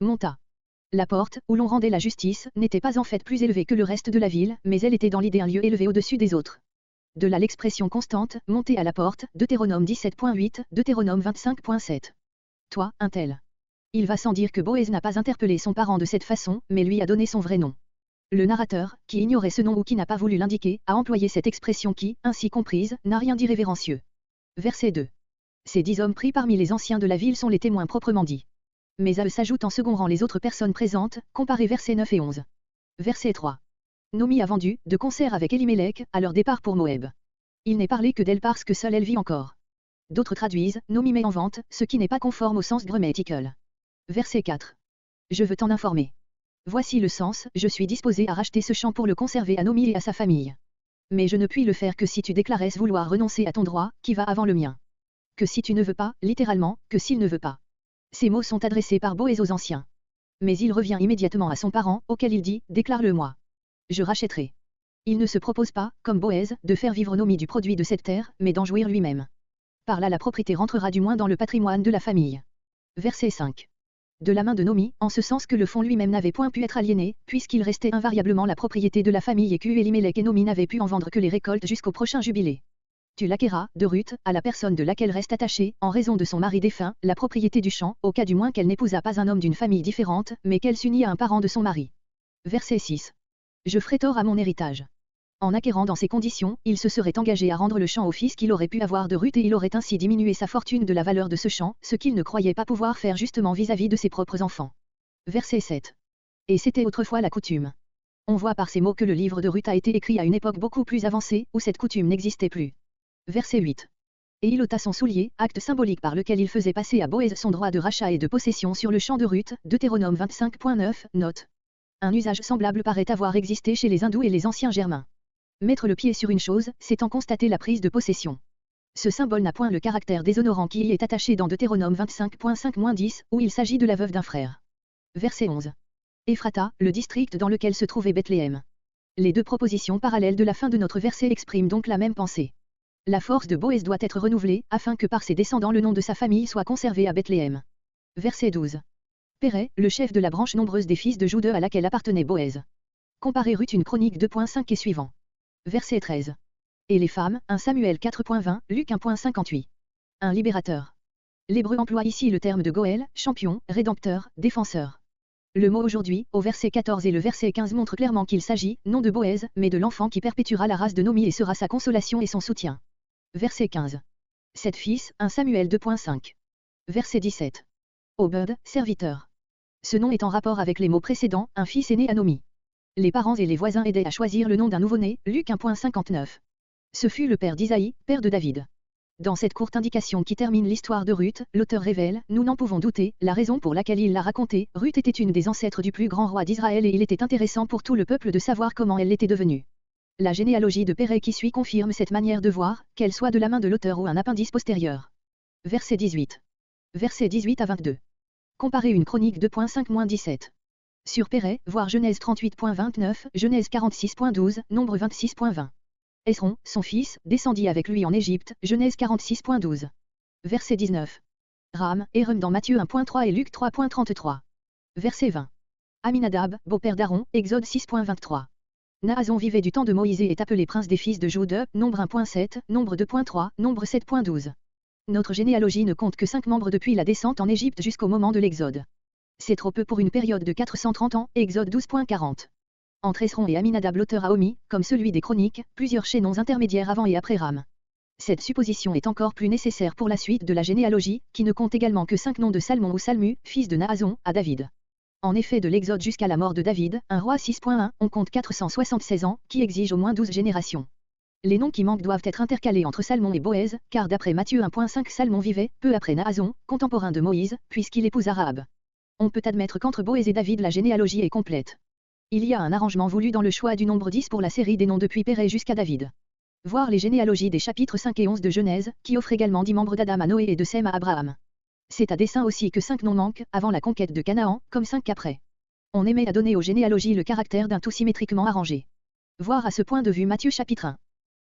monta. La porte, où l'on rendait la justice, n'était pas en fait plus élevée que le reste de la ville, mais elle était dans l'idée un lieu élevé au-dessus des autres. De là l'expression constante, monter à la porte, Deutéronome 17.8, Deutéronome 25.7. Toi, un tel. Il va sans dire que Boaz n'a pas interpellé son parent de cette façon, mais lui a donné son vrai nom. Le narrateur, qui ignorait ce nom ou qui n'a pas voulu l'indiquer, a employé cette expression qui, ainsi comprise, n'a rien d'irrévérencieux. Verset 2. Ces 10 hommes pris parmi les anciens de la ville sont les témoins proprement dits. Mais à eux s'ajoutent en second rang les autres personnes présentes, comparez versets 9 et 11. Verset 3. Nomi a vendu, de concert avec Elimelech, à leur départ pour Moab. Il n'est parlé que d'elle parce que seule elle vit encore. D'autres traduisent, Nomi met en vente, ce qui n'est pas conforme au sens grammatical. Verset 4. Je veux t'en informer. Voici le sens, je suis disposé à racheter ce champ pour le conserver à Nomi et à sa famille. Mais je ne puis le faire que si tu déclaresses vouloir renoncer à ton droit, qui va avant le mien. Que si tu ne veux pas, littéralement, que s'il ne veut pas. Ces mots sont adressés par Boaz aux anciens. Mais il revient immédiatement à son parent, auquel il dit, déclare-le-moi. Je rachèterai. Il ne se propose pas, comme Boaz, de faire vivre Nomi du produit de cette terre, mais d'en jouir lui-même. Par là la propriété rentrera du moins dans le patrimoine de la famille. Verset 5. De la main de Nomi, en ce sens que le fonds lui-même n'avait point pu être aliéné, puisqu'il restait invariablement la propriété de la famille et que Elimelech et Nomi n'avaient pu en vendre que les récoltes jusqu'au prochain jubilé. Tu l'acquéras, de Ruth, à la personne de laquelle reste attachée, en raison de son mari défunt, la propriété du champ, au cas du moins qu'elle n'épousât pas un homme d'une famille différente, mais qu'elle s'unit à un parent de son mari. Verset 6. Je ferai tort à mon héritage. En acquérant dans ces conditions, il se serait engagé à rendre le champ au fils qu'il aurait pu avoir de Ruth et il aurait ainsi diminué sa fortune de la valeur de ce champ, ce qu'il ne croyait pas pouvoir faire justement vis-à-vis de ses propres enfants. Verset 7. Et c'était autrefois la coutume. On voit par ces mots que le livre de Ruth a été écrit à une époque beaucoup plus avancée, où cette coutume n'existait plus. Verset 8. Et il ôta son soulier, acte symbolique par lequel il faisait passer à Boaz son droit de rachat et de possession sur le champ de Ruth, Deutéronome 25.9, note. Un usage semblable paraît avoir existé chez les hindous et les anciens germains. Mettre le pied sur une chose, c'est en constater la prise de possession. Ce symbole n'a point le caractère déshonorant qui y est attaché dans Deutéronome 25.5-10, où il s'agit de la veuve d'un frère. Verset 11. Ephrata, le district dans lequel se trouvait Bethléem. Les deux propositions parallèles de la fin de notre verset expriment donc la même pensée. La force de Boaz doit être renouvelée, afin que par ses descendants le nom de sa famille soit conservé à Bethléem. Verset 12. Pérez, le chef de la branche nombreuse des fils de Juda à laquelle appartenait Boaz. Comparez Ruth une chronique 2.5 et suivant. Verset 13. Et les femmes, 1 Samuel 4.20, Luc 1.58. Un libérateur. L'hébreu emploie ici le terme de Goël, champion, rédempteur, défenseur. Le mot aujourd'hui, au verset 14 et le verset 15 montre clairement qu'il s'agit, non de Boaz, mais de l'enfant qui perpétuera la race de Nomi et sera sa consolation et son soutien. Verset 15. 7 fils, 1 Samuel 2.5. Verset 17. Obed, serviteur. Ce nom est en rapport avec les mots précédents, un fils est né à Nomi. Les parents et les voisins aidaient à choisir le nom d'un nouveau-né, Luc 1.59. Ce fut le père d'Isaïe, père de David. Dans cette courte indication qui termine l'histoire de Ruth, l'auteur révèle, nous n'en pouvons douter, la raison pour laquelle il l'a racontée, Ruth était une des ancêtres du plus grand roi d'Israël et il était intéressant pour tout le peuple de savoir comment elle l'était devenue. La généalogie de Pérez qui suit confirme cette manière de voir, qu'elle soit de la main de l'auteur ou un appendice postérieur. Verset 18. Versets 18 à 22. Comparez une chronique 2.5-17. Sur Pérez, voir Genèse 38.29, Genèse 46.12, Nombre 26.20. Esron, son fils, descendit avec lui en Égypte, Genèse 46.12. Verset 19. Ram, Erum dans Matthieu 1.3 et Luc 3.33. Verset 20. Aminadab, beau-père d'Aaron, Exode 6.23. Nahason vivait du temps de Moïse et est appelé prince des fils de Juda, Nombre 1.7, Nombre 2.3, Nombre 7.12. Notre généalogie ne compte que 5 membres depuis la descente en Égypte jusqu'au moment de l'Exode. C'est trop peu pour une période de 430 ans, Exode 12.40. Entre Esron et Aminadab l'auteur a omis, comme celui des chroniques, plusieurs chaînons intermédiaires avant et après Ram. Cette supposition est encore plus nécessaire pour la suite de la généalogie, qui ne compte également que 5 noms de Salmon ou Salmu, fils de Nahason, à David. En effet de l'Exode jusqu'à la mort de David, un roi 6.1, on compte 476 ans, qui exige au moins 12 générations. Les noms qui manquent doivent être intercalés entre Salmon et Boaz, car d'après Matthieu 1.5 Salmon vivait, peu après Nahason, contemporain de Moïse, puisqu'il épousa Rahab. On peut admettre qu'entre Boaz et David la généalogie est complète. Il y a un arrangement voulu dans le choix du nombre 10 pour la série des noms depuis Pérez jusqu'à David. Voir les généalogies des chapitres 5 et 11 de Genèse, qui offrent également 10 membres d'Adam à Noé et de Sem à Abraham. C'est à dessein aussi que 5 noms manquent, avant la conquête de Canaan, comme 5 qu'après. On aimait à donner aux généalogies le caractère d'un tout symétriquement arrangé. Voir à ce point de vue Matthieu chapitre 1.